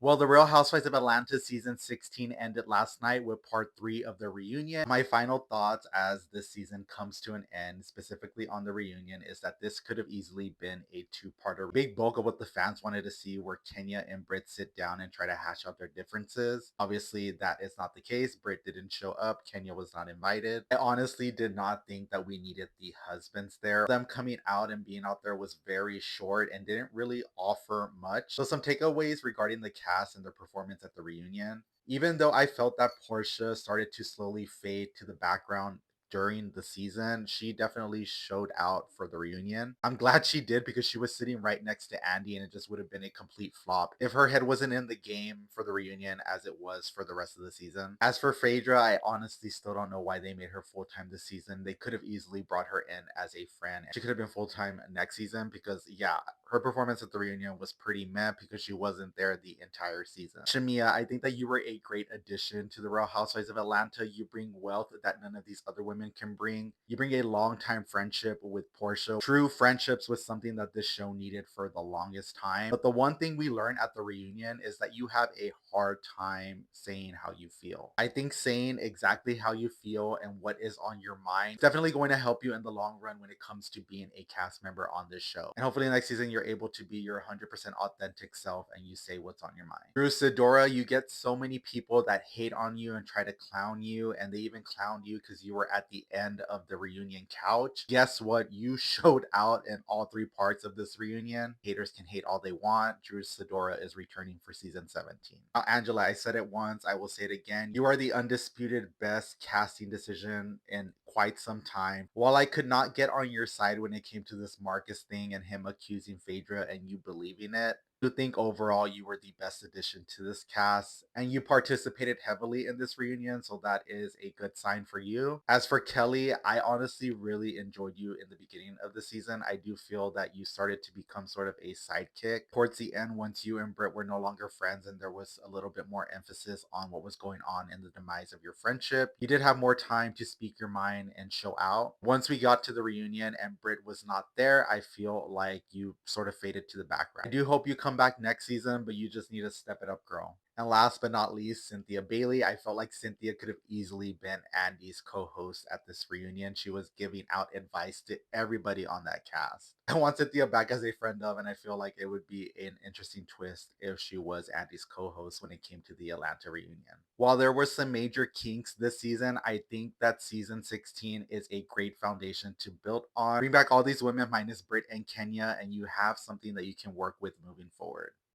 Well, The Real Housewives of Atlanta season 16 ended last night with part 3 of the reunion. My final thoughts as this season comes to an end, specifically on the reunion, is that this could have easily been a two-parter. Big bulk of what the fans wanted to see were Kenya and Britt sit down and try to hash out their differences. Obviously, that is not the case. Britt didn't show up. Kenya was not invited. I honestly did not think that we needed the husbands there. Them coming out and being out there was very short and didn't really offer much. So some takeaways regarding the cast and their performance at the reunion. Even though I felt that Portia started to slowly fade to the background during the season, she definitely showed out for the reunion. I'm glad she did because she was sitting right next to Andy and it just would have been a complete flop if her head wasn't in the game for the reunion as it was for the rest of the season. As for Phaedra, I honestly still don't know why they made her full time this season. They could have easily brought her in as a friend. She could have been full time next season because, yeah, her performance at the reunion was pretty meh because she wasn't there the entire season. Shamia, I think that you were a great addition to the Real Housewives of Atlanta. You bring wealth that none of these other women can bring. You bring a long time friendship with Portia. True friendships was something that this show needed for the longest time. But the one thing we learned at the reunion is that you have a hard time saying how you feel. I think saying exactly how you feel and what is on your mind is definitely going to help you in the long run when it comes to being a cast member on this show. And hopefully next season you're able to be your 100% authentic self and you say what's on your mind. Through Sidora, you get so many people that hate on you and try to clown you, and they even clowned you because you were at the end of the reunion couch. Guess what? You showed out in all three parts of this reunion. Haters can hate all they want. Drew Sidora is returning for season 17. Now, Angela, I said it once, I will say it again. You are the undisputed best casting decision in quite some time. While I could not get on your side when it came to this Marcus thing and him accusing Phaedra and you believing it, I do think overall you were the best addition to this cast and you participated heavily in this reunion, so that is a good sign for you. As for Kelly, I honestly really enjoyed you in the beginning of the season. I do feel that you started to become sort of a sidekick towards the end once you and Britt were no longer friends and there was a little bit more emphasis on what was going on in the demise of your friendship. You did have more time to speak your mind and show out. Once we got to the reunion and Britt was not there, I feel like you sort of faded to the background. I do hope you come back next season, but you just need to step it up, girl. And last but not least, Cynthia Bailey. I felt like Cynthia could have easily been Andy's co host at this reunion. She was giving out advice to everybody on that cast. I want Cynthia back as a friend of, and I feel like it would be an interesting twist if she was Andy's co host when it came to the Atlanta reunion. While there were some major kinks this season, I think that season 16 is a great foundation to build on. Bring back all these women minus Britt and Kenya, and you have something that you can work with moving forward.